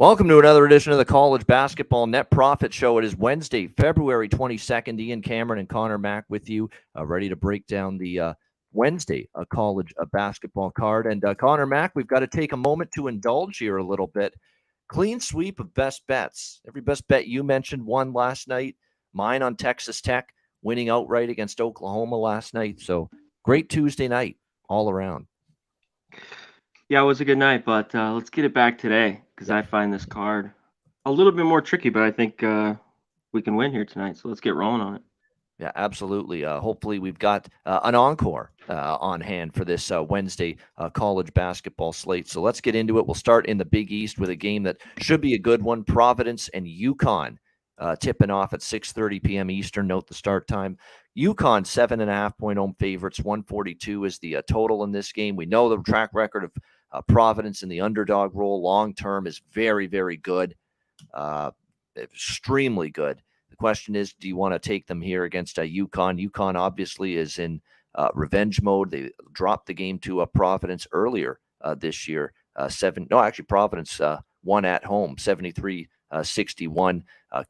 Welcome to another edition of the College Basketball Net Profit Show. It is Wednesday, February 22nd. Ian Cameron and Conor Mack with you, ready to break down the Wednesday college basketball card. And Conor Mack, we've got to take a moment to indulge here a little bit. Clean sweep of best bets. Every best bet you mentioned won last night. Mine on Texas Tech, winning outright against Oklahoma last night. So great Tuesday night all around. Yeah, it was a good night, but let's get it back today because I find this card a little bit more tricky, but I think we can win here tonight. So let's get rolling on it. Yeah, absolutely. Hopefully we've got an encore on hand for this Wednesday college basketball slate. So let's get into it. We'll start in the Big East with a game that should be a good one. Providence and UConn tipping off at 6:30 p.m. Eastern. Note the start time. UConn 7.5-point home favorites. 142 is the total in this game. We know the track record of Providence in the underdog role long term is very, very good, extremely good. The question is, do you want to take them here against UConn? UConn obviously is in revenge mode. They dropped the game to Providence earlier this year. Providence won at home, 73-61.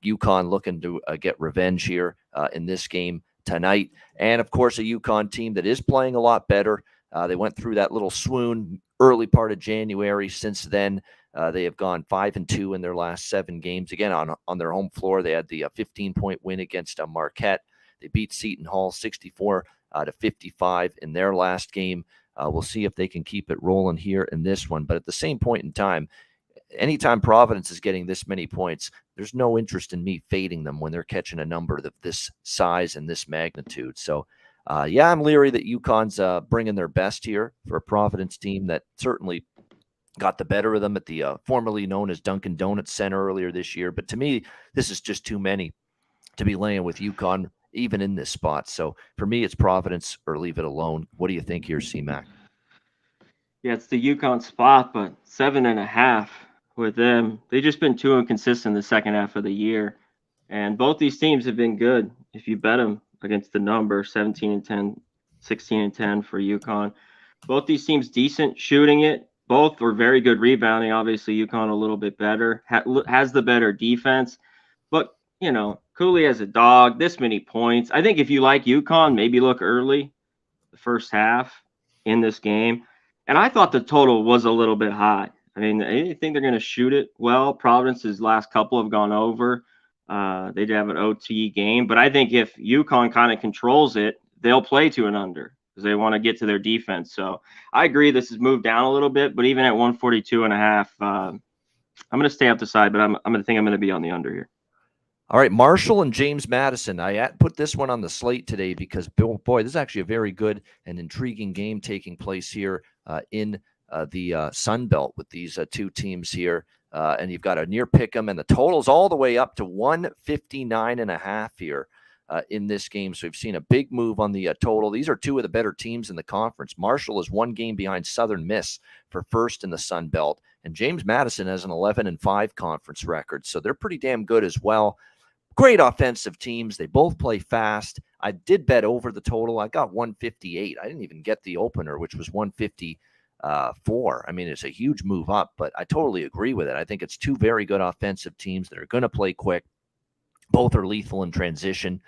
UConn looking to get revenge here in this game tonight. And, of course, a UConn team that is playing a lot better. They went through that little swoon early part of January. Since then, they have gone 5-2 in their last 7 games. Again, on their home floor, they had the 15-point win against Marquette. They beat Seton Hall 64-55 in their last game. We'll see if they can keep it rolling here in this one. But at the same point in time, anytime Providence is getting this many points, there's no interest in me fading them when they're catching a number of this size and this magnitude. So, I'm leery that UConn's bringing their best here for a Providence team that certainly got the better of them at the formerly known as Dunkin' Donuts Center earlier this year. But to me, this is just too many to be laying with UConn, even in this spot. So for me, it's Providence or leave it alone. What do you think here, C-Mac? Yeah, it's the UConn spot, but 7.5 with them. They've just been too inconsistent the second half of the year. And both these teams have been good if you bet them against the number, 17-10, 16-10 for UConn. Both these teams decent shooting it. Both were very good rebounding. Obviously, UConn a little bit better, has the better defense. But, Cooley has a dog, this many points. I think if you like UConn, maybe look early, the first half in this game. And I thought the total was a little bit high. I mean, I think they're going to shoot it well. Providence's last couple have gone over. They did have an OT game. But I think if UConn kind of controls it, they'll play to an under because they want to get to their defense. So I agree this has moved down a little bit. But even at 142.5, I'm going to stay up the side. But I'm going to be on the under here. All right, Marshall and James Madison. I put this one on the slate today because, boy, this is actually a very good and intriguing game taking place here in the Sun Belt with these two teams here. And you've got a near pick 'em, and the total's all the way up to 159.5 here in this game. So we've seen a big move on the total. These are two of the better teams in the conference. Marshall is 1 game behind Southern Miss for first in the Sun Belt, and James Madison has an 11-5 conference record. So they're pretty damn good as well. Great offensive teams. They both play fast. I did bet over the total. I got 158. I didn't even get the opener, which was 154. I mean, it's a huge move up, but I totally agree with it. I think it's two very good offensive teams that are going to play quick. Both are lethal in transition.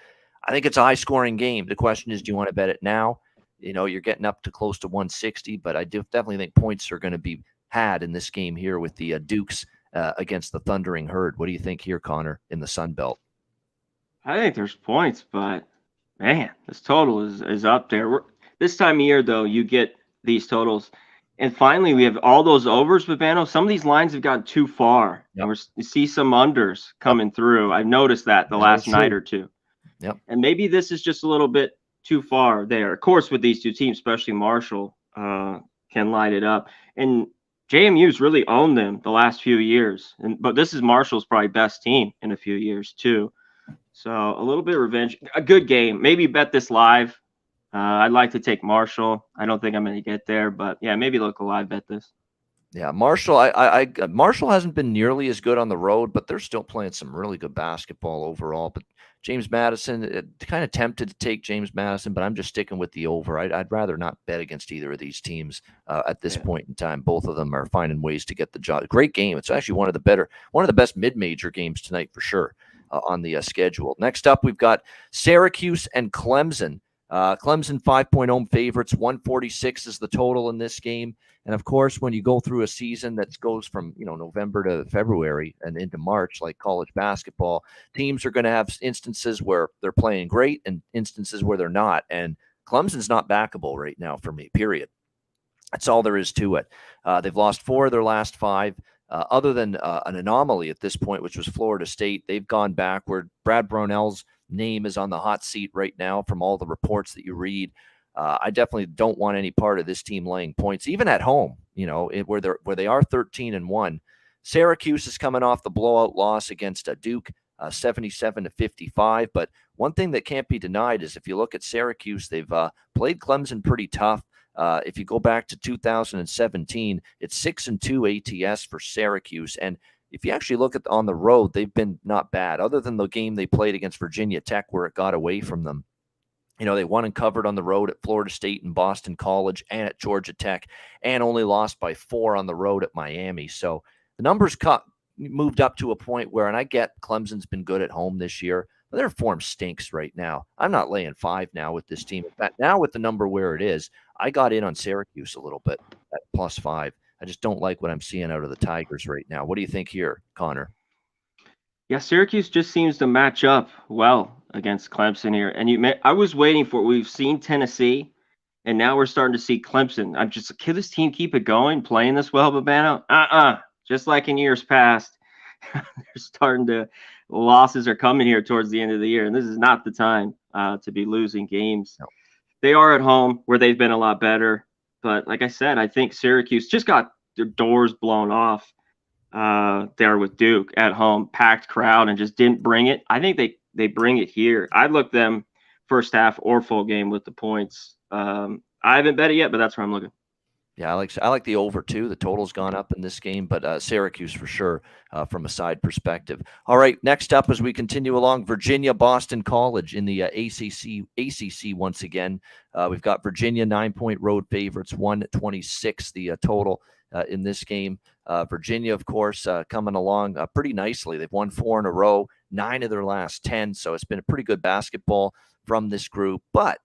I think it's a high-scoring game. The question is, do you want to bet it now? You're getting up to close to 160, but I definitely think points are going to be had in this game here with the Dukes against the Thundering Herd. What do you think here, Conor, in the Sun Belt? I think there's points, but, man, this total is up there. This time of year, though, you get these totals. And finally, we have all those overs, Babano. Some of these lines have gotten too far. Yep. And we see some unders coming through. I've noticed that the last night or two. Yep. And maybe this is just a little bit too far there. Of course, with these two teams, especially Marshall, can light it up. And JMU's really owned them the last few years. But this is Marshall's probably best team in a few years, too. So a little bit of revenge. A good game. Maybe bet this live. I'd like to take Marshall. I don't think I'm going to get there, but yeah, maybe look a live bet this. Yeah, Marshall hasn't been nearly as good on the road, but they're still playing some really good basketball overall. But James Madison, kind of tempted to take James Madison, but I'm just sticking with the over. I'd rather not bet against either of these teams at this Yeah. point in time. Both of them are finding ways to get the job. Great game. It's actually one of the best mid-major games tonight for sure on the schedule. Next up, we've got Syracuse and Clemson. Clemson 5-point home favorites. 146 is the total in this game. And of course, when you go through a season that goes from November to February and into March, like college basketball, teams are going to have instances where they're playing great and instances where they're not. And Clemson's not backable right now for me. Period. That's all there is to it. They've lost 4 of their last 5. Other than an anomaly at this point, which was Florida State, they've gone backward. Brad Brownell's name is on the hot seat right now from all the reports that you read. I definitely don't want any part of this team laying points, even at home. Where they are 13-1. Syracuse is coming off the blowout loss against Duke, 77-55. But one thing that can't be denied is if you look at Syracuse, they've played Clemson pretty tough. If you go back to 2017, it's 6-2 ATS for Syracuse, and if you actually look at on the road, they've been not bad, other than the game they played against Virginia Tech where it got away from them. They won and covered on the road at Florida State and Boston College and at Georgia Tech, and only lost by 4 on the road at Miami. So the numbers moved up to a point where, and I get Clemson's been good at home this year, but their form stinks right now. I'm not laying 5 now with this team. In fact, now with the number where it is, I got in on Syracuse a little bit at +5. I just don't like what I'm seeing out of the Tigers right now. What do you think here, Connor? Yeah, Syracuse just seems to match up well against Clemson here. And I was waiting for we've seen Tennessee, and now we're starting to see Clemson. I'm just, can this team keep it going, playing this well, Babano? Just like in years past, they're starting to losses are coming here towards the end of the year, and this is not the time to be losing games. No. They are at home where they've been a lot better, but like I said, I think Syracuse just got their doors blown off there with Duke at home, packed crowd, and just didn't bring it. I think they bring it here. I'd look them first half or full game with the points. I haven't bet it yet, but that's where I'm looking. Yeah, I like the over too. The total's gone up in this game, but Syracuse for sure from a side perspective. All right, next up as we continue along, Virginia, Boston College in the ACC once again. We've got Virginia 9-point road favorites, 126 the total in this game. Virginia, of course, coming along pretty nicely. They've won 4 in a row, 9 of their last 10, so it's been a pretty good basketball from this group. But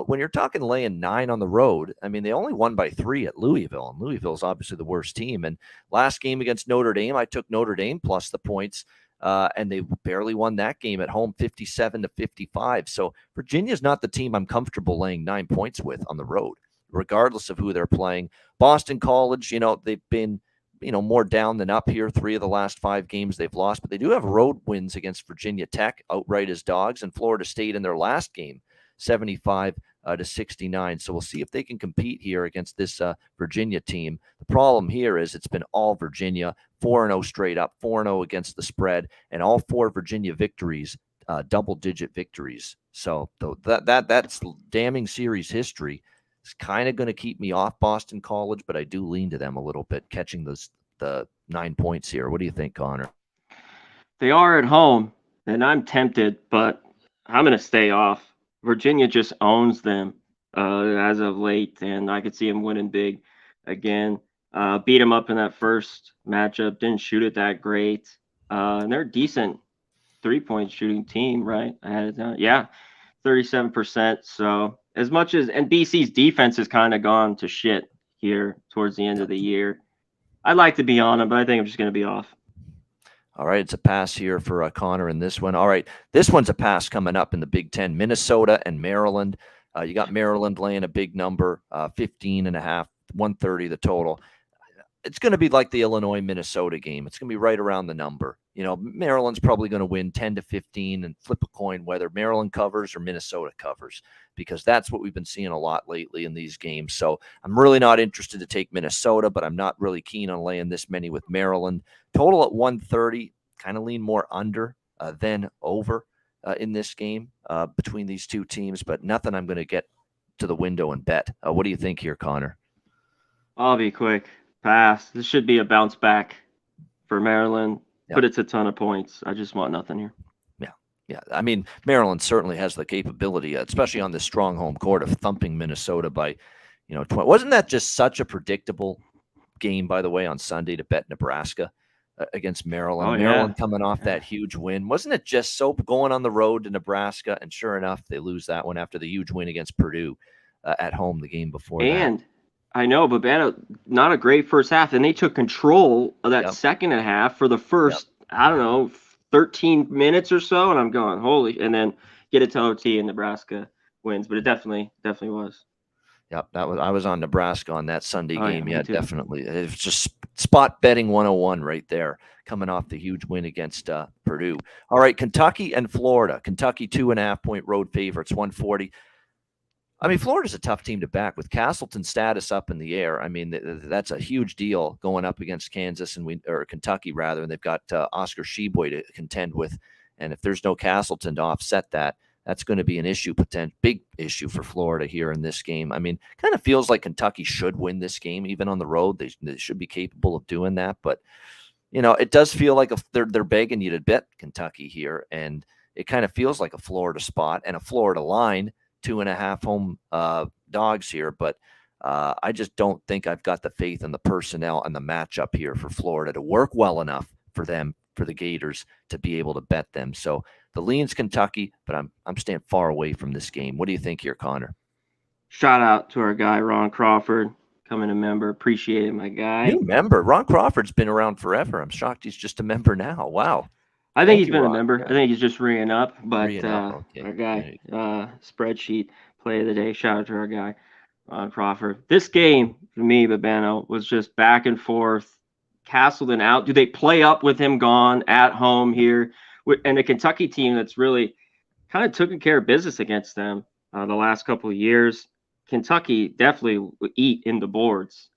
when you're talking laying 9 on the road, I mean, they only won by 3 at Louisville, and Louisville's obviously the worst team. And last game against Notre Dame, I took Notre Dame plus the points, and they barely won that game at home, 57-55. So Virginia's not the team I'm comfortable laying 9 points with on the road, regardless of who they're playing. Boston College, they've been more down than up here. 3 of the last 5 games they've lost, but they do have road wins against Virginia Tech outright as dogs, and Florida State in their last game, 75-69. So we'll see if they can compete here against this Virginia team. The problem here is it's been all Virginia, 4-0 straight up, 4-0 against the spread, and all 4 Virginia victories, double-digit victories. So that's damning series history. It's kind of going to keep me off Boston College, but I do lean to them a little bit, catching the 9 points here. What do you think, Connor? They are at home, and I'm tempted, but I'm going to stay off. Virginia just owns them as of late, and I could see them winning big again. Beat them up in that first matchup, didn't shoot it that great. And they're a decent 3-point shooting team, right? Yeah, 37%. So as much as, and BC's defense has kind of gone to shit here towards the end of the year. I'd like to be on them, but I think I'm just going to be off. All right, it's a pass here for Conor in this one. All right, this one's a pass coming up in the Big Ten. Minnesota and Maryland. You got Maryland laying a big number, 15.5, 130 the total. It's going to be like the Illinois-Minnesota game. It's going to be right around the number. Maryland's probably going to win 10-15 and flip a coin whether Maryland covers or Minnesota covers, because that's what we've been seeing a lot lately in these games. So I'm really not interested to take Minnesota, but I'm not really keen on laying this many with Maryland. Total at 130, kind of lean more under than over in this game between these two teams, but nothing I'm going to get to the window and bet. What do you think here, Connor? I'll be quick. Pass. This should be a bounce back for Maryland, Yeah. but it's a ton of points. I just want nothing here. Yeah, I mean, Maryland certainly has the capability, especially on this strong home court, of thumping Minnesota by, 20. Wasn't that just such a predictable game, by the way, on Sunday to bet Nebraska against Maryland? Oh, Maryland yeah. coming off that huge win. Wasn't it just so going on the road to Nebraska? And sure enough, they lose that one after the huge win against Purdue at home the game before that. And I know, but not a great first half. And they took control of that Yep. second half for the first, I don't know, 13 minutes or so. And I'm going, holy, and then get it to OT and Nebraska wins. But it definitely was. Yep, I was on Nebraska on that Sunday game. Yeah, definitely. It was just spot betting 101 right there, coming off the huge win against Purdue. All right, Kentucky and Florida. Kentucky 2.5-point road favorites, 140. I mean, Florida's a tough team to back with Castleton's status up in the air. I mean, that's a huge deal going up against Kansas or Kentucky rather, and they've got Oscar Sheboy to contend with. And if there's no Castleton to offset that, that's going to be an issue, big issue for Florida here in this game. I mean, kind of feels like Kentucky should win this game, even on the road. They should be capable of doing that. But, it does feel like they're begging you to bet Kentucky here. And it kind of feels like a Florida spot and a Florida line, 2.5 home dogs here. But I just don't think I've got the faith in the personnel and the matchup here for Florida to work well enough for the Gators to be able to bet them. So the lean's Kentucky, but I'm staying far away from this game. What do you think here, Conor? Shout out to our guy, Ron Crawford, coming a member. Appreciate it, my guy. New member. Ron Crawford's been around forever. I'm shocked he's just a member now. Wow. I think he's been a member. I think he's just ringing up. But Okay. our guy, spreadsheet play of the day. Shout out to our guy, Ron Crawford. This game, for me, Babano, was just back and forth. Castleton out. Do they play up with him gone at home here? And a Kentucky team that's really kind of taken care of business against them the last couple of years. Kentucky definitely would eat in the boards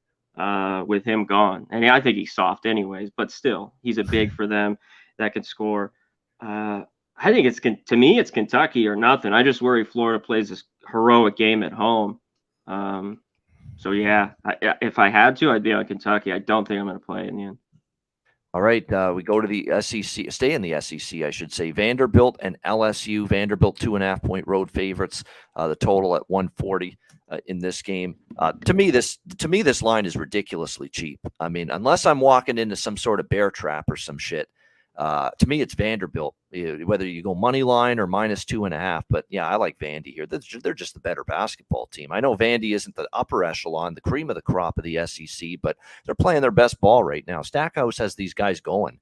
with him gone. And I think he's soft anyways, but still, he's a big for them that can score. I think to me, it's Kentucky or nothing. I just worry Florida plays this heroic game at home. So, yeah, if I had to, I'd be on Kentucky. I don't think I'm going to play it in the end. All right, we go to the SEC. Stay in the SEC, I should say. Vanderbilt and LSU. Vanderbilt 2.5-point road favorites. The total at 140 in this game. To me, this line is ridiculously cheap. I mean, unless I'm walking into some sort of bear trap or some shit. To me, it's Vanderbilt, whether you go money line or -2.5. But yeah, I like Vandy here. They're just the better basketball team. I know Vandy isn't the upper echelon, the cream of the crop of the SEC, but they're playing their best ball right now. Stackhouse has these guys going.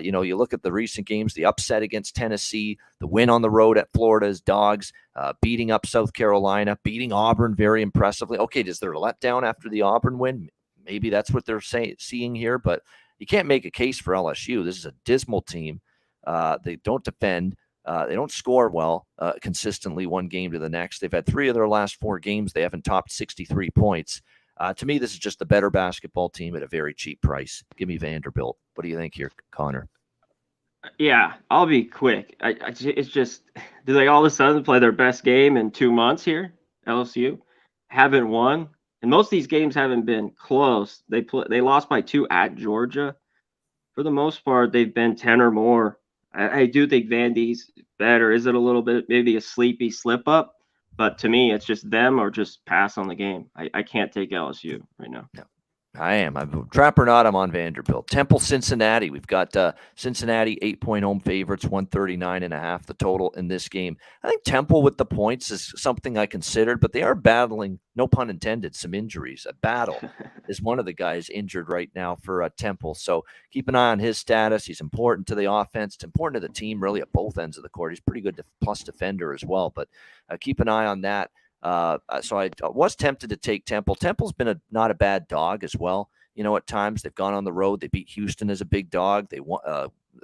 You look at the recent games, the upset against Tennessee, the win on the road at Florida's Dogs, beating up South Carolina, beating Auburn very impressively. Okay, is there a letdown after the Auburn win? Maybe that's what they're seeing here, but you can't make a case for LSU. This is a dismal team. They don't defend. They don't score well consistently one game to the next. They've had 3 of their last 4 games. They haven't topped 63 points. To me, this is just a better basketball team at a very cheap price. Give me Vanderbilt. What do you think here, Conor? Yeah, I'll be quick. It's just, do they all of a sudden play their best game in 2 months here? LSU haven't won. And most of these games haven't been close. They lost by 2 at Georgia. For the most part, they've been 10 or more. I do think Vandy's better. Is it a little bit maybe a sleepy slip up? But to me, it's just them or just pass on the game. I can't take LSU right now. No. I am. I'm trap or not. I'm on Vanderbilt. Temple, Cincinnati. We've got Cincinnati 8-point home favorites, 139.5 the total in this game. I think Temple with the points is something I considered, but they are battling, no pun intended, some injuries. A battle is one of the guys injured right now for Temple. So keep an eye on his status. He's important to the offense. It's important to the team, really, at both ends of the court. He's pretty good plus defender as well, but keep an eye on that. So I was tempted to take Temple. Temple's been not a bad dog as well. At times they've gone on the road. They beat Houston as a big dog. They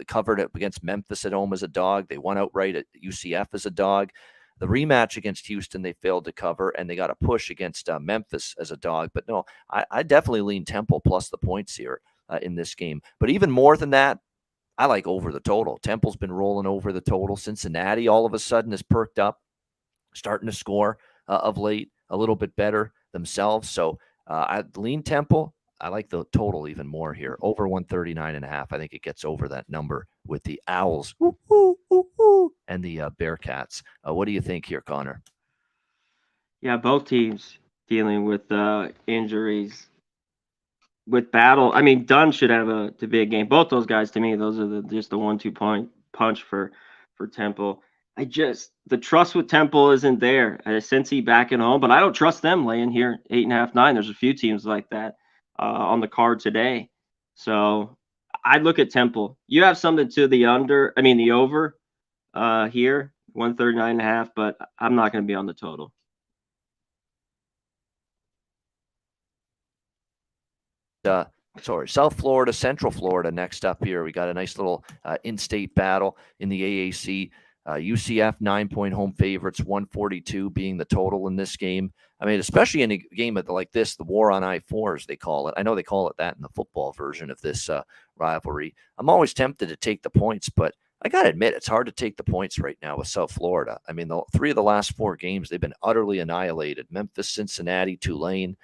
covered it against Memphis at home as a dog. They won outright at UCF as a dog. The rematch against Houston, they failed to cover, and they got a push against Memphis as a dog. But no, I definitely lean Temple plus the points here in this game. But even more than that, I like over the total. Temple's been rolling over the total. Cincinnati all of a sudden is perked up, starting to score of late a little bit better themselves. So I lean Temple. I like the total even more here. Over 139.5. I think it gets over that number with the Owls and the Bearcats. What do you think here, Connor? Yeah, both teams dealing with injuries, with battle. I mean, Dunn should have a big game. Both those guys, to me, those are just the 1-2 point punch for Temple. The trust with Temple isn't there. Cincy back at home, but I don't trust them laying here 8.5, 9. There's a few teams like that on the card today. So I'd look at Temple. You have something to the over here, 139.5, but I'm not going to be on the total. South Florida, Central Florida next up here. We got a nice little in-state battle in the AAC. UCF 9-point home favorites, 142 being the total in this game. I mean, especially in a game like this, the war on I-4s, they call it. I know they call it that in the football version of this rivalry. I'm always tempted to take the points, but I got to admit, it's hard to take the points right now with South Florida. I mean, 3 of the last 4 games, they've been utterly annihilated. Memphis, Cincinnati, Tulane.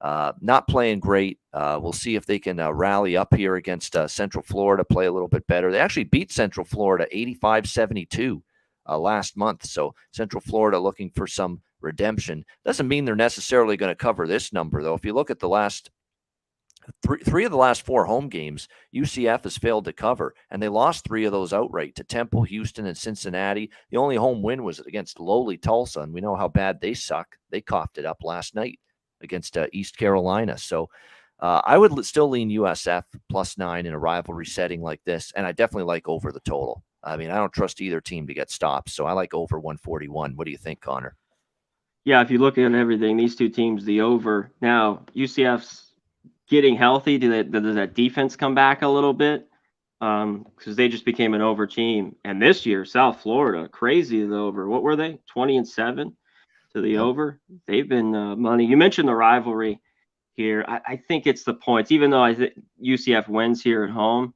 Not playing great. We'll see if they can rally up here against Central Florida, play a little bit better. They actually beat Central Florida 85-72 last month. So Central Florida looking for some redemption. Doesn't mean they're necessarily going to cover this number, though. If you look at the last three of the last 4 home games, UCF has failed to cover, and they lost 3 of those outright to Temple, Houston, and Cincinnati. The only home win was against lowly Tulsa, and we know how bad they suck. They coughed it up last night against East Carolina. So I would still lean USF +9 in a rivalry setting like this, and I definitely like over the total. I mean, I don't trust either team to get stops, so I like over 141. What do you think, Connor? Yeah, if you look at everything, these two teams, the over. Now, UCF's getting healthy. Does that defense come back a little bit? Because they just became an over team. And this year, South Florida, crazy the over. What were they? 20-7 to the over. They've been money. You mentioned the rivalry here. I think it's the points, even though I think UCF wins here at home,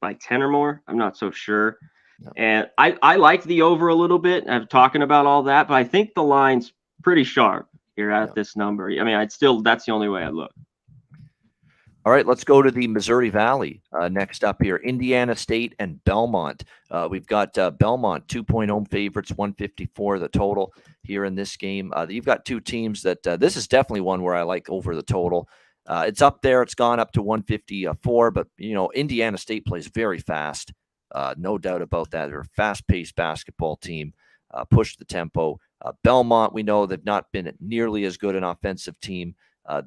like 10 or more. I'm not so sure. No. And I like the over a little bit. I'm talking about all that, but I think the line's pretty sharp here at this number. I mean, that's the only way I look. All right, let's go to the Missouri Valley next up here. Indiana State and Belmont. We've got Belmont 2-point home favorites, 154 the total here in this game. You've got 2 teams that this is definitely one where I like over the total. It's up there. It's gone up to 154, but, Indiana State plays very fast. No doubt about that. They're a fast-paced basketball team, push the tempo. Belmont, we know they've not been nearly as good an offensive team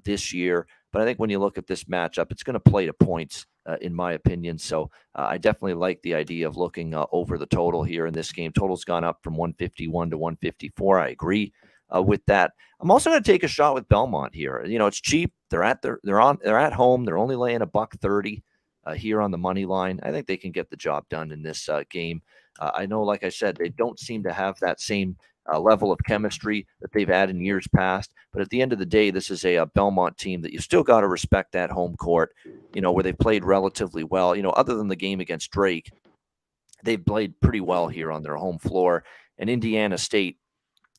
this year. But I think when you look at this matchup, it's going to play to points, in my opinion. So I definitely like the idea of looking over the total here in this game. Total's gone up from 151 to 154. I agree with that. I'm also going to take a shot with Belmont here. It's cheap. They're at home. They're only laying $1.30 here on the money line. I think they can get the job done in this game. I know, like I said, they don't seem to have that same level of chemistry that they've had in years past. But at the end of the day, this is a Belmont team that you still got to respect that home court, where they played relatively well. Other than the game against Drake, they've played pretty well here on their home floor. And Indiana State,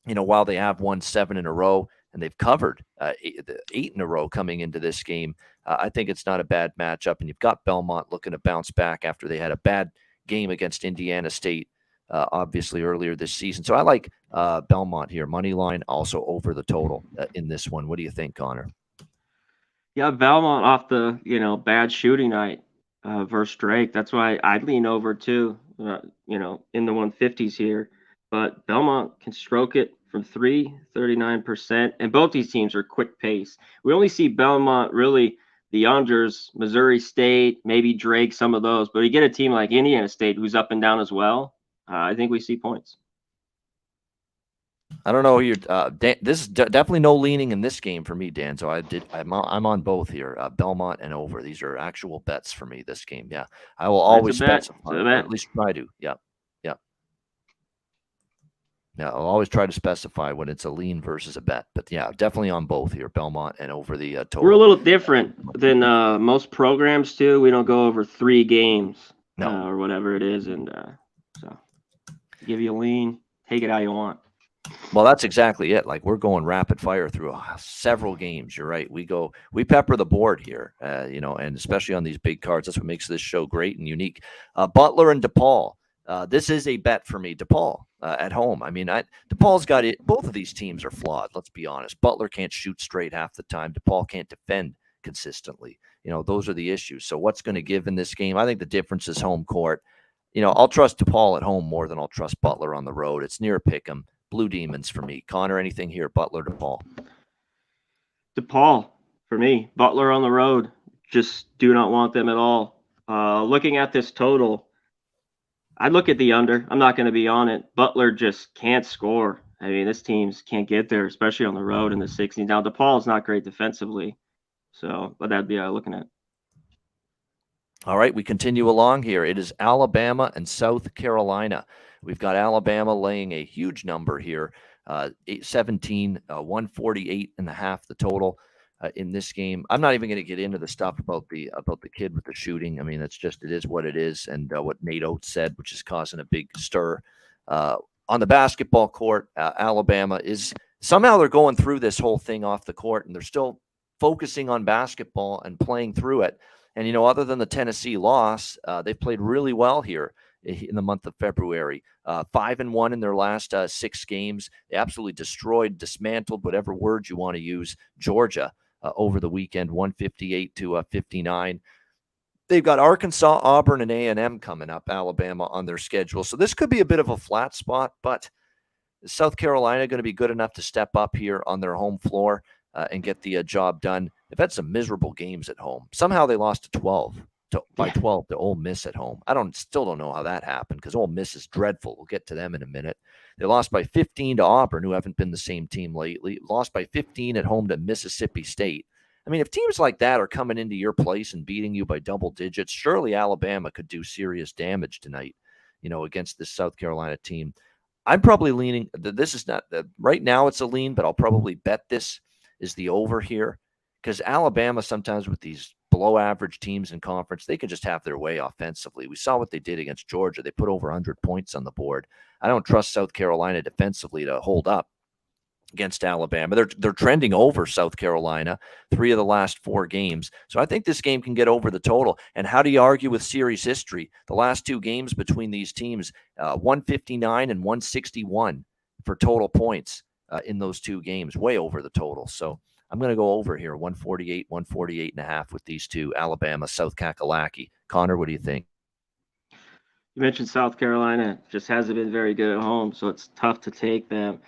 while they have won 7 in a row and they've covered 8 in a row coming into this game, I think it's not a bad matchup. And you've got Belmont looking to bounce back after they had a bad game against Indiana State, obviously earlier this season. So I like Belmont here. Money line, also over the total in this one. What do you think, Connor? Yeah, Belmont off the, bad shooting night versus Drake. That's why I'd lean over too, in the 150s here. But Belmont can stroke it from 3, 39%. And both these teams are quick pace. We only see Belmont really the unders, Missouri State, maybe Drake, some of those. But you get a team like Indiana State who's up and down as well. I think we see points. I don't know. Dan, this is definitely no leaning in this game for me, Dan. So I'm on both here, Belmont and over. These are actual bets for me this game. Yeah, I will always specify, or at least try to. Yeah. I'll always try to specify when it's a lean versus a bet. But yeah, definitely on both here, Belmont and over the total. We're a little different than most programs too. We don't go over 3 games or whatever it is, and so give you a lean, take it how you want. Well, that's exactly it. Like we're going rapid fire through several games. You're right. We pepper the board here, and especially on these big cards. That's what makes this show great and unique. Butler and DePaul. This is a bet for me. DePaul at home. I mean, DePaul's got it. Both of these teams are flawed. Let's be honest. Butler can't shoot straight half the time. DePaul can't defend consistently. Those are the issues. So what's going to give in this game? I think the difference is home court. I'll trust DePaul at home more than I'll trust Butler on the road. It's near pick'em. Blue Demons for me. Conor, anything here? Butler, DePaul. DePaul for me. Butler on the road. Just do not want them at all. Looking at this total, I'd look at the under. I'm not going to be on it. Butler just can't score. I mean, this team's can't get there, especially on the road in the 60s. Now, DePaul's not great defensively, but that'd be looking at. All right, we continue along here. It is Alabama and South Carolina. We've got Alabama laying a huge number here, 17, 148.5 the total in this game. I'm not even going to get into the stuff about the kid with the shooting. I mean, it is what it is, and what Nate Oates said, which is causing a big stir on the basketball court. Alabama is somehow they're going through this whole thing off the court, and they're still focusing on basketball and playing through it. And, other than the Tennessee loss, they've played really well here in the month of February. 5-1 in their last 6 games. They absolutely destroyed, dismantled, whatever word you want to use, Georgia over the weekend, 158-59. They've got Arkansas, Auburn, and A&M coming up, Alabama on their schedule. So this could be a bit of a flat spot, but is South Carolina going to be good enough to step up here on their home floor and get the job done? They've had some miserable games at home. Somehow they lost by 12 to Ole Miss at home. Still don't know how that happened because Ole Miss is dreadful. We'll get to them in a minute. They lost by 15 to Auburn, who haven't been the same team lately. Lost by 15 at home to Mississippi State. I mean, if teams like that are coming into your place and beating you by double digits, surely Alabama could do serious damage tonight, against this South Carolina team. I'm probably leaning. This is not right now. It's a lean, but I'll probably bet this is the over here. Because Alabama sometimes with these below average teams in conference, they can just have their way offensively. We saw what they did against Georgia. They put over 100 points on the board. I don't trust South Carolina defensively to hold up against Alabama. They're trending over South Carolina 3 of the last 4 games. So I think this game can get over the total. And how do you argue with series history? The last 2 games between these teams, 159 and 161 for total points in those 2 games, way over the total. So I'm going to go over here, 148.5 with these two, Alabama, South Kakalaki. Conor, what do you think? You mentioned South Carolina just hasn't been very good at home, so it's tough to take them.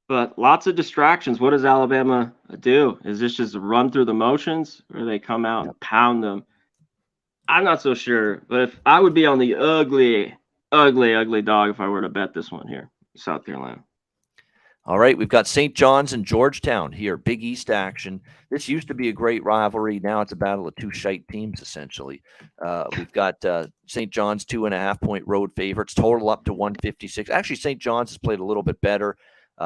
But lots of distractions. What does Alabama do? Is this just a run through the motions, or they come out and pound them? I'm not so sure. But if I would be on the ugly dog if I were to bet this one here, South Carolina. All right, we've got St. John's and Georgetown here, Big East action. This used to be a great rivalry. Now it's a battle of 2 shite teams, essentially. We've got St. John's 2.5-point road favorites, total up to 156. Actually, St. John's has played a little bit better.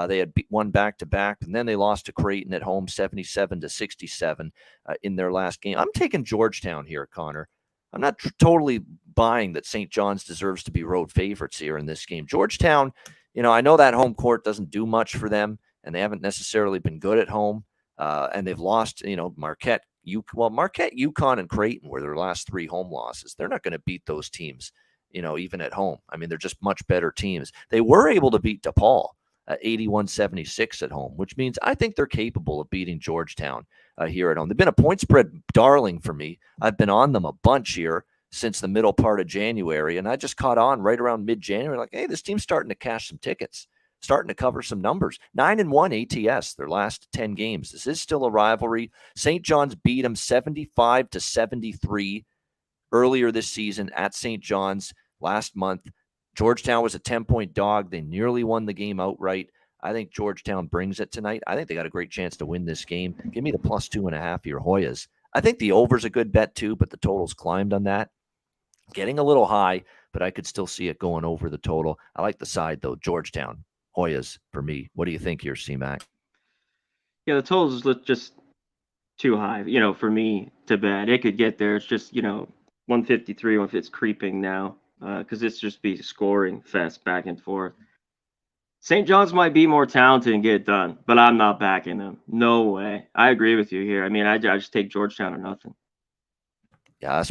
They had won back-to-back, and then they lost to Creighton at home 77-67 in their last game. I'm taking Georgetown here, Conor. I'm not totally buying that St. John's deserves to be road favorites here in this game. Georgetown, I know that home court doesn't do much for them, and they haven't necessarily been good at home. And they've lost, Marquette, UConn, and Creighton were their last 3 home losses. They're not going to beat those teams, even at home. I mean, they're just much better teams. They were able to beat DePaul 81-76 at home, which means I think they're capable of beating Georgetown here at home. They've been a point spread darling for me. I've been on them a bunch here since the middle part of January, and I just caught on right around mid-January, like, hey, this team's starting to cash some tickets, starting to cover some numbers. 9-1 ATS, their last 10 games. This is still a rivalry. St. John's beat them 75-73 earlier this season at St. John's last month. Georgetown was a 10-point dog. They nearly won the game outright. I think Georgetown brings it tonight. I think they got a great chance to win this game. Give me the plus 2.5 here, Hoyas. I think the over's a good bet too, but the total's climbed on that. Getting a little high, but I could still see it going over the total. I like the side, though. Georgetown, Hoyas for me. What do you think here, C-Mac? Yeah, the totals look just too high, for me to bet. It could get there. It's just, 153 if it's creeping now because it's just be scoring fast back and forth. St. John's might be more talented and get it done, but I'm not backing them. No way. I agree with you here. I mean, I just take Georgetown or nothing. Yeah,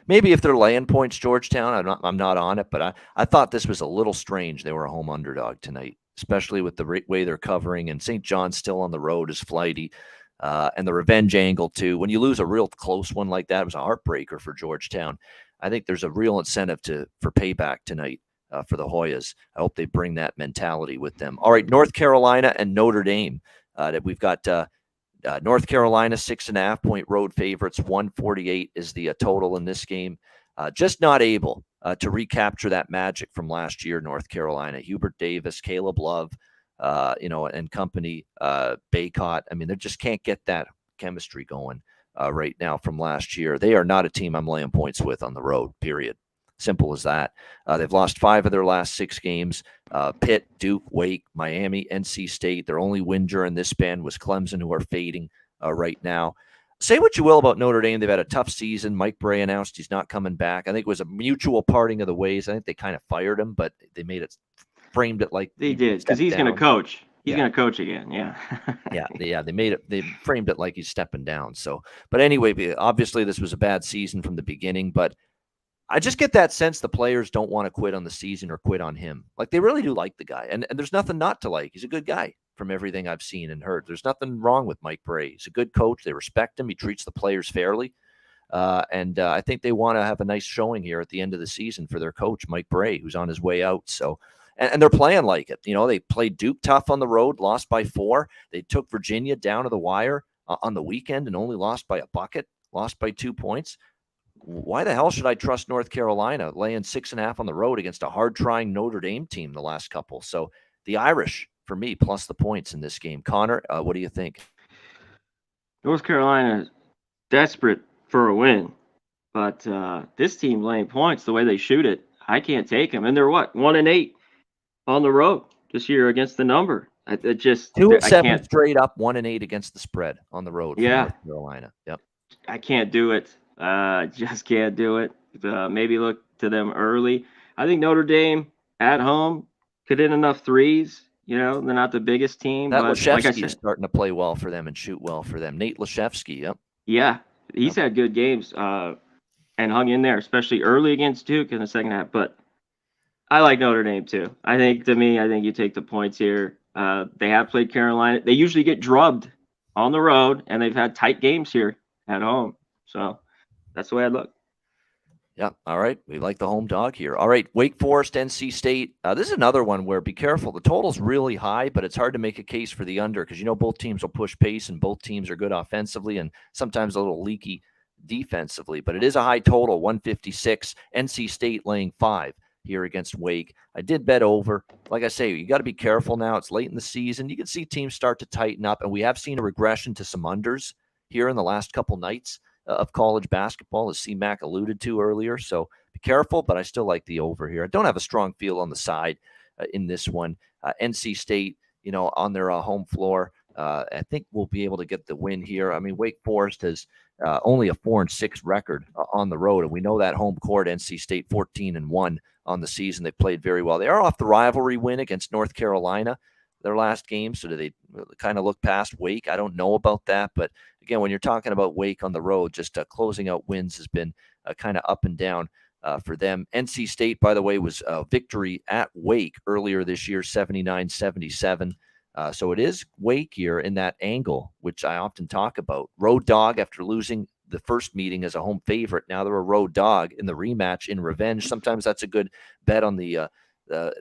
maybe if they're laying points, Georgetown, I'm not on it, but I thought this was a little strange. They were a home underdog tonight, especially with the way they're covering, and St. John's still on the road is flighty, and the revenge angle too. When you lose a real close one like that, it was a heartbreaker for Georgetown. I think there's a real incentive for payback tonight for the Hoyas. I hope they bring that mentality with them. All right, North Carolina and Notre Dame. We've got North Carolina, 6.5-point road favorites. 148 is the total in this game. Just not able to recapture that magic from last year, North Carolina. Hubert Davis, Caleb Love, and company, Baycott. I mean, they just can't get that chemistry going right now from last year. They are not a team I'm laying points with on the road, period. Simple as that. They've lost 5 of their last 6 games. Pitt, Duke, Wake, Miami, NC State. Their only win during this span was Clemson, who are fading right now. Say what you will about Notre Dame. They've had a tough season. Mike Bray announced he's not coming back. I think it was a mutual parting of the ways. I think they kind of fired him, but they framed it like they did, because he's going to coach. He's going to coach again. Yeah. They framed it like he's stepping down. So, but anyway, obviously this was a bad season from the beginning, but I just get that sense the players don't want to quit on the season or quit on him. Like, they really do like the guy. And there's nothing not to like. He's a good guy from everything I've seen and heard. There's nothing wrong with Mike Bray. He's a good coach. They respect him. He treats the players fairly. And I think they want to have a nice showing here at the end of the season for their coach, Mike Bray, who's on his way out. So, and they're playing like it. You know, they played Duke tough on the road, lost by 4. They took Virginia down to the wire on the weekend and only lost by a bucket, lost by 2 points. Why the hell should I trust North Carolina laying 6.5 on the road against a hard-trying Notre Dame team the last couple? So the Irish, for me, plus the points in this game. Conor, what do you think? North Carolina is desperate for a win, but this team laying points the way they shoot it, I can't take them. And they're 1-8 on the road this year against the number. It just 2-7 straight up, 1-8 against the spread on the road. Yeah, North Carolina. Yep. I can't do it. Just can't do it. Maybe look to them early. I think Notre Dame at home could hit enough threes. You know, they're not the biggest team. That but Leshevsky like I said, is starting to play well for them and shoot well for them. Nate Leshevsky, yep. Yeah, he's had good games and hung in there, especially early against Duke in the second half. But I like Notre Dame too. I think you take the points here. They have played Carolina. They usually get drubbed on the road, and they've had tight games here at home. So that's the way I look. Yeah. All right. We like the home dog here. All right. Wake Forest, NC State. This is another one where be careful. The total's really high, but it's hard to make a case for the under because, both teams will push pace and both teams are good offensively and sometimes a little leaky defensively. But it is a high total, 156. NC State laying 5 here against Wake. I did bet over. Like I say, you got to be careful now. It's late in the season. You can see teams start to tighten up, and we have seen a regression to some unders here in the last couple nights of college basketball, as C-Mac alluded to earlier. So be careful, but I still like the over here. I don't have a strong feel on the side in this one. NC State, on their home floor, I think we'll be able to get the win here. I mean, Wake Forest has only a 4-6 record on the road, and we know that home court, NC State 14-1 on the season. They played very well. They are off the rivalry win against North Carolina, their last game. So do they kind of look past Wake? I don't know about that. But again, when you're talking about Wake on the road, just closing out wins has been kind of up and down for them. NC State, by the way, was a victory at Wake earlier this year, 79-77. So it is Wake here in that angle, which I often talk about. Road dog after losing the first meeting as a home favorite. Now they're a road dog in the rematch in revenge. Sometimes that's a good bet on the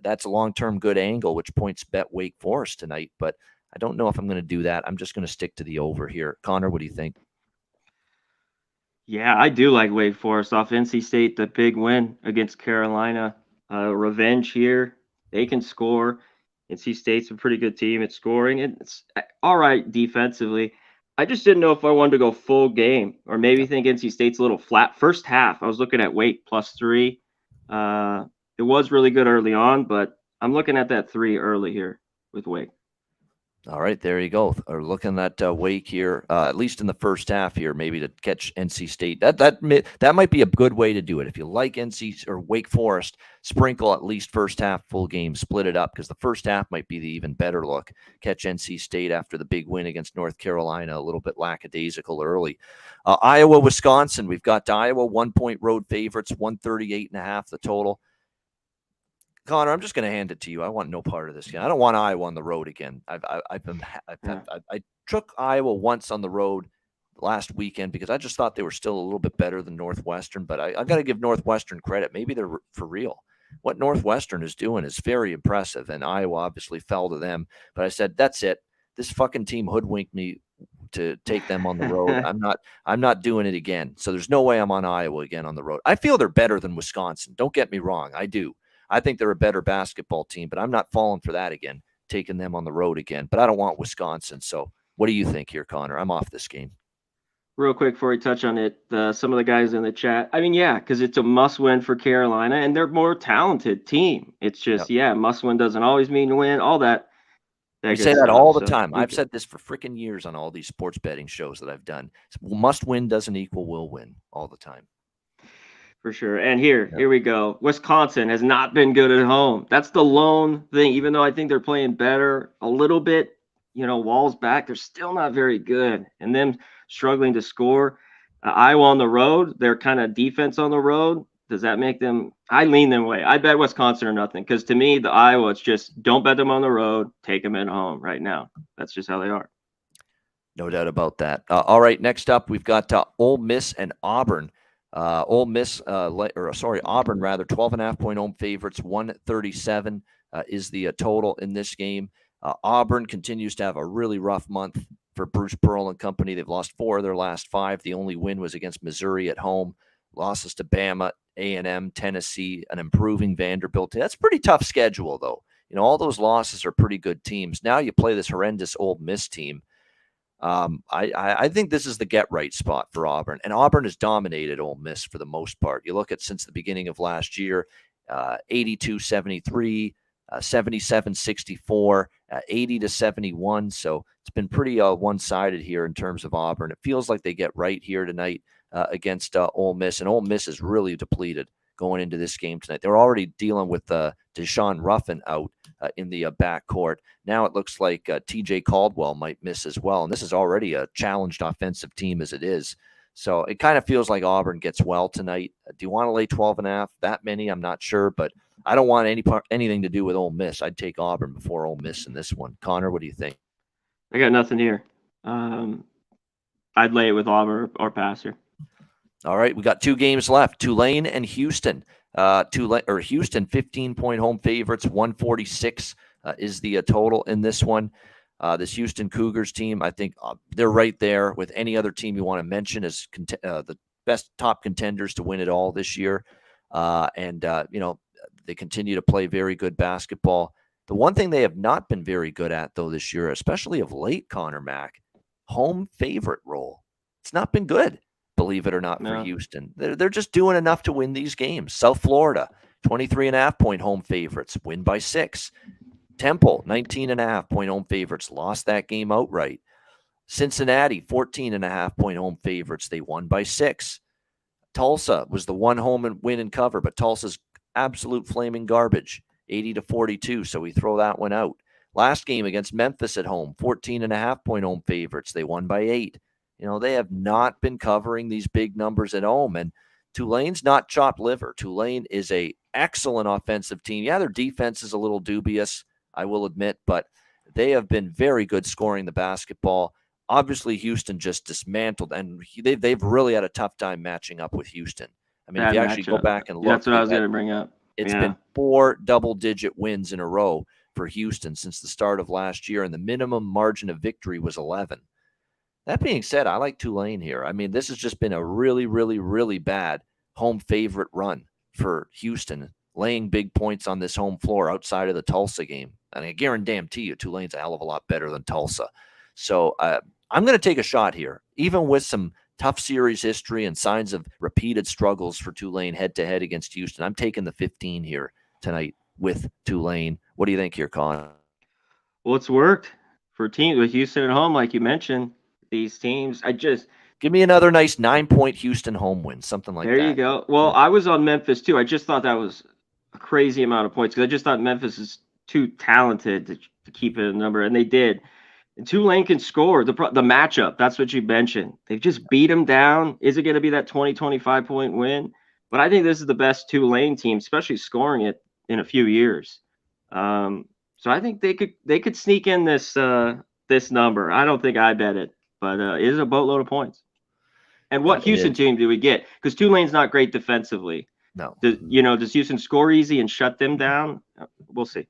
that's a long-term good angle, which points bet Wake Forest tonight. But I don't know if I'm going to do that. I'm just going to stick to the over here. Conor, what do you think? Yeah, I do like Wake Forest off NC State, the big win against Carolina. Revenge here. They can score. NC State's a pretty good team at scoring. It's all right defensively. I just didn't know if I wanted to go full game or maybe think NC State's a little flat. First half, I was looking at Wake +3. It was really good early on, but I'm looking at that 3 early here with Wake. All right, there you go. Or looking at Wake here, at least in the first half here, maybe to catch NC State. That might be a good way to do it. If you like NC or Wake Forest, sprinkle at least first half full game, split it up because the first half might be the even better look. Catch NC State after the big win against North Carolina, a little bit lackadaisical early. Iowa, Wisconsin. We've got Iowa 1-point road favorites, 138.5 the total. Conor, I'm just going to hand it to you. I want no part of this again. I don't want Iowa on the road again. I took Iowa once on the road last weekend because I just thought they were still a little bit better than Northwestern, but I got to give Northwestern credit. Maybe they're for real. What Northwestern is doing is very impressive, and Iowa obviously fell to them. But I said, that's it. This fucking team hoodwinked me to take them on the road. I'm not doing it again. So there's no way I'm on Iowa again on the road. I feel they're better than Wisconsin. Don't get me wrong. I do. I think they're a better basketball team, but I'm not falling for that again, taking them on the road again. But I don't want Wisconsin. So what do you think here, Conor? I'm off this game. Real quick before we touch on it, some of the guys in the chat. I mean, yeah, because it's a must-win for Carolina, and they're a more talented team. It's just, must-win doesn't always mean win. All that. We say that all the time. I've said this for freaking years on all these sports betting shows that I've done. Must-win doesn't equal will win all the time. For sure. And here we go. Wisconsin has not been good at home. That's the lone thing. Even though I think they're playing better a little bit, Walls back, they're still not very good. And them struggling to score. Iowa on the road, their kind of defense on the road, does that make them – I lean them away. I bet Wisconsin or nothing because to me, the Iowa, it's just don't bet them on the road, take them at home right now. That's just how they are. No doubt about that. All right, next up, we've got Ole Miss and Auburn. Auburn rather, 12.5-point home favorites, 137 is the total in this game. Auburn continues to have a really rough month for Bruce Pearl and company. They've lost 4 of their last 5. The only win was against Missouri at home. Losses to Bama, A&M, Tennessee, an improving Vanderbilt. That's a pretty tough schedule, though. All those losses are pretty good teams. Now you play this horrendous Ole Miss team. I think this is the get-right spot for Auburn. And Auburn has dominated Ole Miss for the most part. You look at since the beginning of last year, 82-73, 77-64, 80-71. So it's been pretty one-sided here in terms of Auburn. It feels like they get right here tonight against Ole Miss. And Ole Miss is really depleted going into this game tonight. They're already dealing with Deshaun Ruffin out in the backcourt. Now it looks like TJ Caldwell might miss as well. And this is already a challenged offensive team as it is. So it kind of feels like Auburn gets well tonight. Do you want to lay 12.5? That many? I'm not sure, but I don't want anything to do with Ole Miss. I'd take Auburn before Ole Miss in this one. Conor, what do you think? I got nothing here. I'd lay it with Auburn or passer. All right, we got 2 games left. Tulane and Houston. Houston 15-point home favorites, 146 is the total in this one. This Houston Cougars team, I think they're right there with any other team you want to mention as the best top contenders to win it all this year. They continue to play very good basketball. The one thing they have not been very good at, though, this year, especially of late, Conor Mack, home favorite role. It's not been good. Believe it or not, for Houston. They're just doing enough to win these games. South Florida, 23.5-point home favorites, win by 6. Temple, 19.5-point home favorites, lost that game outright. Cincinnati, 14.5-point home favorites, they won by 6. Tulsa was the one home and win and cover, but Tulsa's absolute flaming garbage, 80-42, so we throw that one out. Last game against Memphis at home, 14.5-point home favorites, they won by 8. They have not been covering these big numbers at home, and Tulane's not chopped liver. Tulane is a excellent offensive team. Yeah, their defense is a little dubious, I will admit, but they have been very good scoring the basketball. Obviously, Houston just dismantled, and they've really had a tough time matching up with Houston. I mean, if you actually go back and look, that's what I was going to bring up. It's been 4 double-digit wins in a row for Houston since the start of last year, and the minimum margin of victory was 11. That being said, I like Tulane here. I mean, this has just been a really, really, really bad home favorite run for Houston, laying big points on this home floor outside of the Tulsa game. And I guarantee you, Tulane's a hell of a lot better than Tulsa. So I'm going to take a shot here, even with some tough series history and signs of repeated struggles for Tulane head-to-head against Houston. I'm taking the 15 here tonight with Tulane. What do you think here, Con? Well, it's worked for teams with Houston at home, like you mentioned, these teams, give me another nice 9-point Houston home win, something like there you that. go. Well, I was on Memphis too. I just thought that was a crazy amount of points because I just thought Memphis is too talented to keep it a number, and they did. And Tulane can score. The matchup, that's what you mentioned. They've just beat them down. Is it going to be that 25 point win? But I think this is the best Tulane team, especially scoring it in a few years. So I think they could sneak in this number. I don't think I bet it, but it is a boatload of points. And what Houston team do we get? Because Tulane's not great defensively. No. Does Houston score easy and shut them down? We'll see.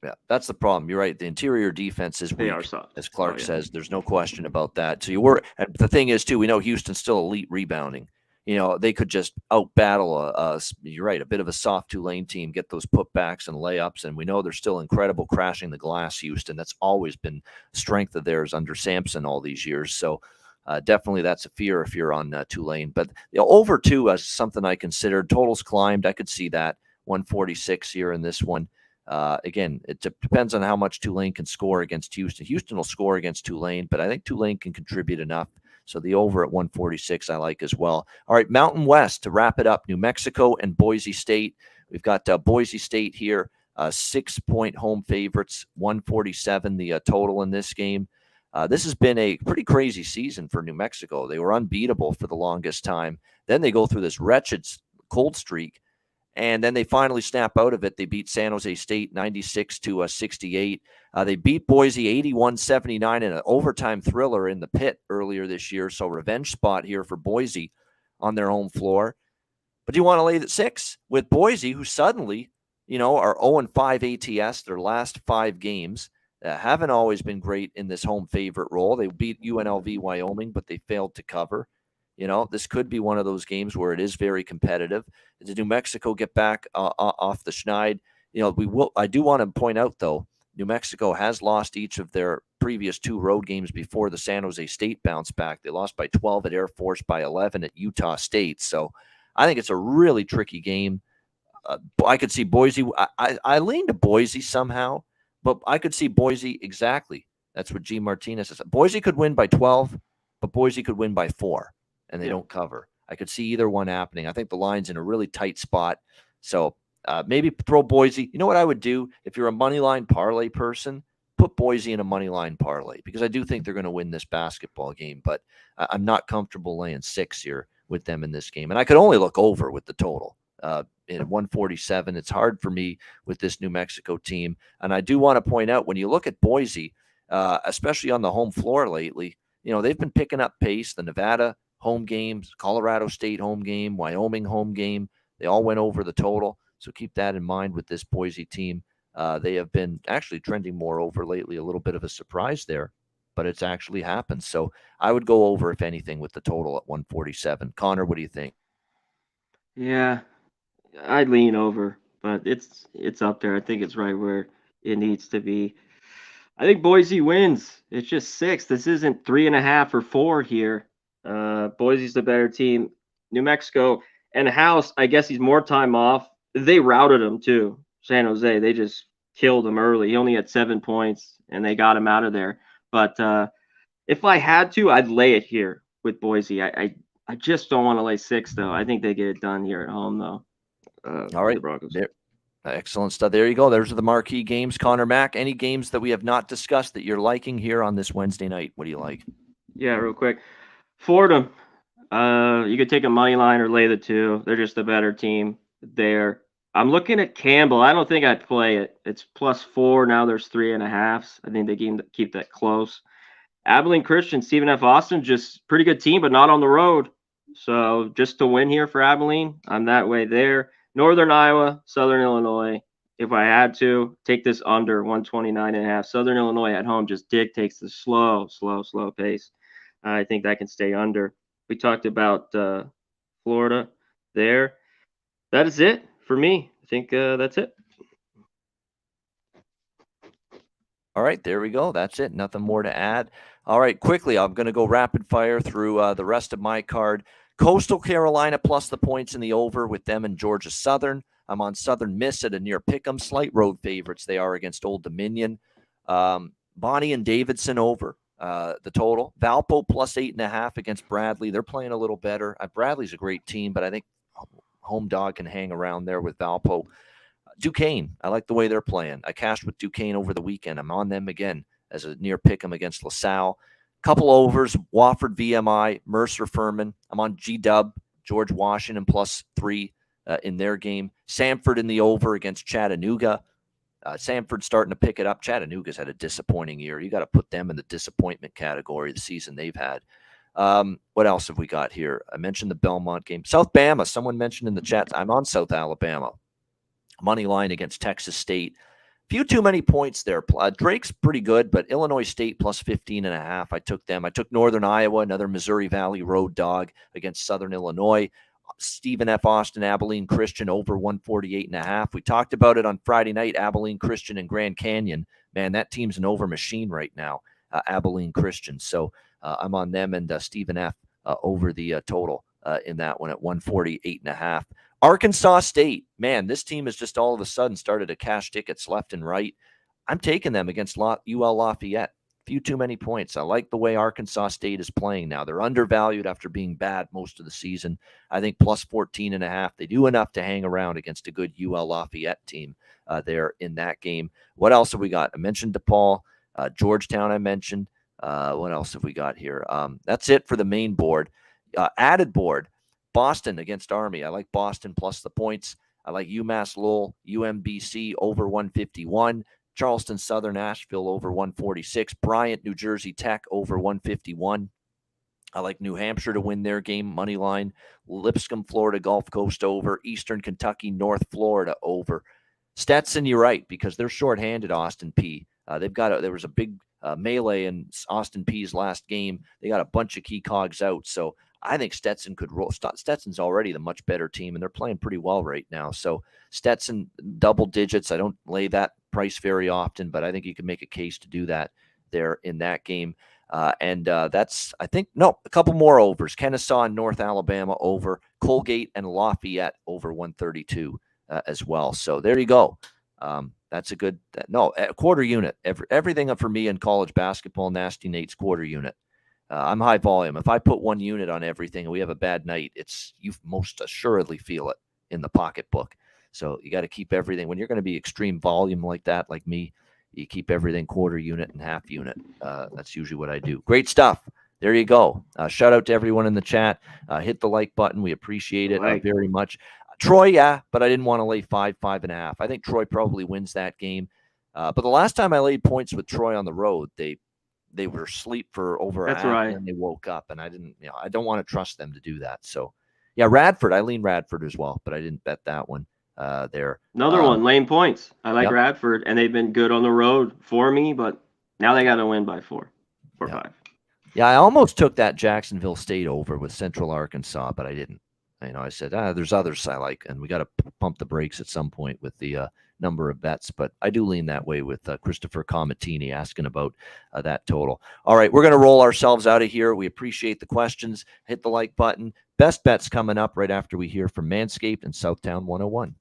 Yeah, that's the problem. You're right. The interior defense is weak, as Clark says. There's no question about that. So and the thing is, too, we know Houston's still elite rebounding. They could just out-battle you're right, a bit of a soft Tulane team, get those putbacks and layups, and we know they're still incredible crashing the glass, Houston. That's always been strength of theirs under Sampson all these years. So definitely that's a fear if you're on Tulane. But over 2 is something I considered. Totals climbed. I could see that. 146 here in this one. Again, it depends on how much Tulane can score against Houston. Houston will score against Tulane, but I think Tulane can contribute enough. So the over at 146 I like as well. All right, Mountain West to wrap it up. New Mexico and Boise State. We've got Boise State here, 6-point home favorites, 147 the total in this game. This has been a pretty crazy season for New Mexico. They were unbeatable for the longest time. Then they go through this wretched cold streak. And then they finally snap out of it. They beat San Jose State 96-68. They beat Boise 81-79 in an overtime thriller in the pit earlier this year. So revenge spot here for Boise on their home floor. But you want to lay the 6 with Boise, who suddenly, are 0-5 ATS, their last 5 games. Haven't always been great in this home favorite role. They beat UNLV Wyoming, but they failed to cover. This could be one of those games where it is very competitive. Did New Mexico get back off the schneid? I do want to point out, though, New Mexico has lost each of their previous 2 road games before the San Jose State bounce back. They lost by 12 at Air Force, by 11 at Utah State. So I think it's a really tricky game. I could see Boise. I lean to Boise somehow, but I could see Boise exactly. That's what G. Martinez says. Boise could win by 12, but Boise could win by 4. And they don't cover. I could see either one happening. I think the line's in a really tight spot. So maybe throw Boise. You know what I would do? If you're a money line parlay person, put Boise in a money line parlay, because I do think they're going to win this basketball game. But I'm not comfortable laying 6 here with them in this game. And I could only look over with the total. In 147, it's hard for me with this New Mexico team. And I do want to point out, when you look at Boise, especially on the home floor lately, they've been picking up pace. The Nevada home games, Colorado State home game, Wyoming home game, they all went over the total. So keep that in mind with this Boise team. They have been actually trending more over lately, a little bit of a surprise there, but it's actually happened. So I would go over, if anything, with the total at 147. Connor, what do you think? Yeah, I'd lean over, but it's up there. I think it's right where it needs to be. I think Boise wins. It's just 6. This isn't 3.5 or 4 here. Boise's the better team. New Mexico and House, I guess he's more time off. They routed him too. San Jose, they just killed him early. He only had 7 points, and they got him out of there. But if I had to, I'd lay it here with Boise. I just don't want to lay 6, though. I think they get it done here at home, though. All right. Excellent stuff. There you go. Those are the marquee games. Connor Mack, any games that we have not discussed that you're liking here on this Wednesday night? What do you like? Yeah, real quick. Fordham, you could take a money line or lay the 2. They're just a better team there. I'm looking at Campbell. I don't think I'd play it. It's +4. Now there's 3.5. I think they can keep that close. Abilene Christian, Stephen F. Austin, just pretty good team, but not on the road. So just to win here for Abilene, I'm that way there. Northern Iowa, Southern Illinois. If I had to, take this under 129.5. Southern Illinois at home just dictates the slow pace. I think that can stay under. We talked about Florida there. That is it for me. I think that's it. All right, there we go. That's it. Nothing more to add. All right, quickly, I'm going to go rapid fire through the rest of my card. Coastal Carolina plus the points in the over with them and Georgia Southern. I'm on Southern Miss at a near pick'em. Slight road favorites they are against Old Dominion. Bonnie and Davidson over the total. Valpo plus 8.5 against Bradley. They're playing a little better. Bradley's a great team, but I think home dog can hang around there with Valpo. Duquesne, I like the way they're playing. I cashed with Duquesne over the weekend. I'm on them again as a near pick 'em against LaSalle. Couple overs, Wofford VMI, Mercer Furman. I'm on G-Dub, George Washington plus 3 in their game. Samford in the over against Chattanooga. Samford starting to pick it up. Chattanooga's had a disappointing year. You got to put them in the disappointment category the season they've had. What else have we got here? I mentioned the Belmont game. South Bama, someone mentioned in the chat. I'm on South Alabama. Money line against Texas State. Few too many points there. Drake's pretty good, but Illinois State plus 15.5. I took them. I took Northern Iowa, another Missouri Valley road dog against Southern Illinois. Stephen F. Austin, Abilene Christian over 148.5. We talked about it on Friday night, Abilene Christian and Grand Canyon. Man, that team's an over machine right now, Abilene Christian. So I'm on them and Stephen F. Over the total in that one at 148.5. Arkansas State, man, this team has just all of a sudden started to cash tickets left and right. I'm taking them against UL Lafayette. Few too many points. I like the way Arkansas State is playing now. They're undervalued after being bad most of the season. I think plus 14.5. They do enough to hang around against a good UL Lafayette team there in that game. What else have we got? I mentioned DePaul. Georgetown I mentioned. What else have we got here? That's it for the main board. Added board. Boston against Army. I like Boston plus the points. I like UMass Lowell, UMBC over 151. Charleston Southern Asheville over 146. Bryant, New Jersey Tech over 151. I like New Hampshire to win their game, money line. Lipscomb, Florida, Gulf Coast over. Eastern Kentucky, North Florida over. Stetson, you're right, because they're shorthanded, Austin P. There was a big melee in Austin P's last game. They got a bunch of key cogs out, so I think Stetson could roll. Stetson's already the much better team, and they're playing pretty well right now. So Stetson, double digits. I don't lay that price very often, but I think you can make a case to do that there in that game. That's, I think, a couple more overs. Kennesaw and North Alabama over. Colgate and Lafayette over 132 as well. So there you go. That's a good, a quarter unit. Everything for me in college basketball, Nasty Nate's quarter unit. I'm high volume. If I put one unit on everything and we have a bad night, you most assuredly feel it in the pocketbook. So you got to keep everything. When you're going to be extreme volume like that, like me, you keep everything quarter unit and half unit. That's usually what I do. Great stuff. There you go. Shout out to everyone in the chat. Hit the like button. We appreciate it very much. Troy, yeah, but I didn't want to lay 5.5. I think Troy probably wins that game. But the last time I laid points with Troy on the road, they were asleep for over an hour and they woke up, and I don't want to trust them to do that. So yeah, Radford, I lean Radford as well, but I didn't bet that one there. Another one, lane points. I like Radford, and they've been good on the road for me, but now they got to win by 4 or 5. Yeah, I almost took that Jacksonville State over with Central Arkansas, but I didn't. I said, there's others I like, and we got to pump the brakes at some point with the number of bets, but I do lean that way with Christopher Comatini asking about that total. All right, we're going to roll ourselves out of here. We appreciate the questions. Hit the like button. Best bets coming up right after we hear from Manscaped and Southtown 101.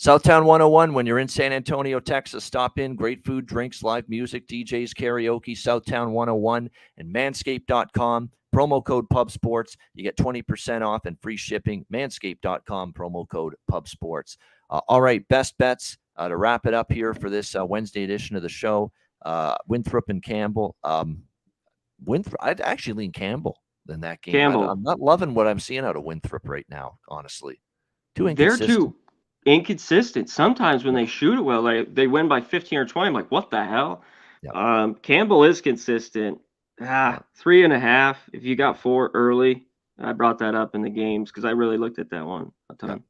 Southtown 101, when you're in San Antonio, Texas, stop in. Great food, drinks, live music, DJs, karaoke, Southtown 101, and manscaped.com. Promo code PubSports. You get 20% off and free shipping. Manscaped.com, promo code PubSports. All right, best bets to wrap it up here for this Wednesday edition of the show. Winthrop and Campbell. I'd actually lean Campbell in that game. Campbell. I'm not loving what I'm seeing out of Winthrop right now, honestly. Too They're inconsistent. too inconsistent. Sometimes when they shoot it well, they win by 15 or 20. I'm like, what the hell? Yep. Campbell is consistent. 3.5. If you got 4 early, I brought that up in the games because I really looked at that one a ton.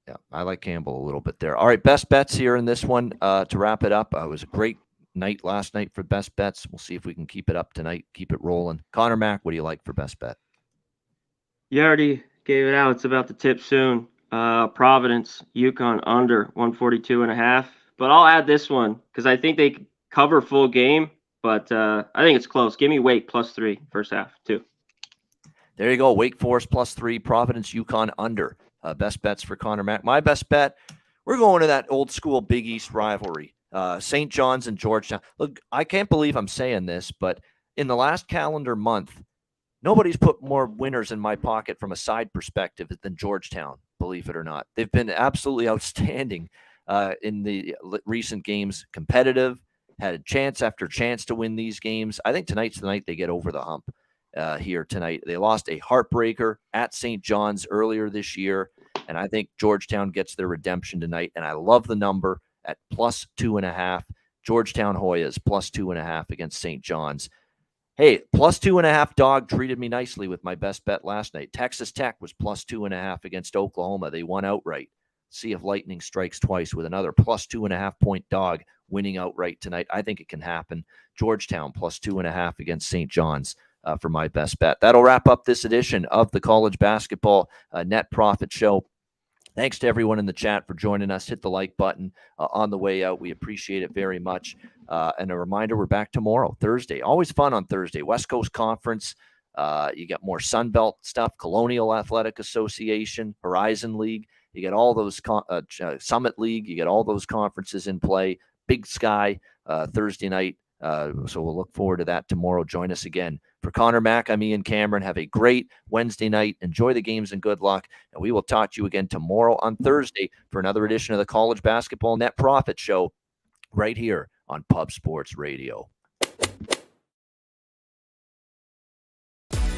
Yeah, I like Campbell a little bit there. All right, best bets here in this one to wrap it up. It was a great night last night for best bets. We'll see if we can keep it up tonight, keep it rolling. Connor Mack, what do you like for best bet? You already gave it out. It's about to tip soon. Providence, UConn under 142.5. But I'll add this one because I think they cover full game, but I think it's close. Give me Wake +3 first half too. There you go. Wake Forest +3, Providence, UConn under. Best bets for Connor Mack. My best bet, we're going to that old school Big East rivalry. St. John's and Georgetown. Look, I can't believe I'm saying this, but in the last calendar month, nobody's put more winners in my pocket from a side perspective than Georgetown, believe it or not. They've been absolutely outstanding in the recent games, competitive, had chance after chance to win these games. I think tonight's the night they get over the hump here tonight. They lost a heartbreaker at St. John's earlier this year, and I think Georgetown gets their redemption tonight, and I love the number at +2.5. Georgetown Hoyas +2.5 against St. John's. Hey, +2.5 dog treated me nicely with my best bet last night. Texas Tech was +2.5 against Oklahoma. They won outright. See if lightning strikes twice with another +2.5 point dog winning outright tonight. I think it can happen. Georgetown +2.5 against St. John's for my best bet. That'll wrap up this edition of the College Basketball Net Profit Show. Thanks to everyone in the chat for joining us. Hit the like button on the way out. We appreciate it very much. And a reminder, we're back tomorrow, Thursday. Always fun on Thursday. West Coast Conference. You got more Sunbelt stuff, Colonial Athletic Association, Horizon League. You get all those Summit League. You get all those conferences in play. Big Sky Thursday night. So we'll look forward to that tomorrow. Join us again. For Connor Mack, I'm Ian Cameron. Have a great Wednesday night. Enjoy the games and good luck. And we will talk to you again tomorrow on Thursday for another edition of the College Basketball Net Profit Show right here on Pub Sports Radio.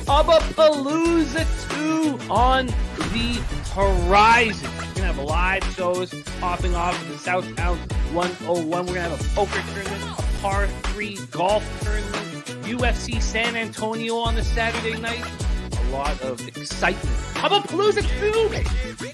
Palooza 2 on the horizon. We're going to have live shows popping off in the Southtown 101. We're going to have a poker tournament, a par 3 golf tournament, UFC San Antonio on the Saturday night. A lot of excitement. Palooza 2, baby.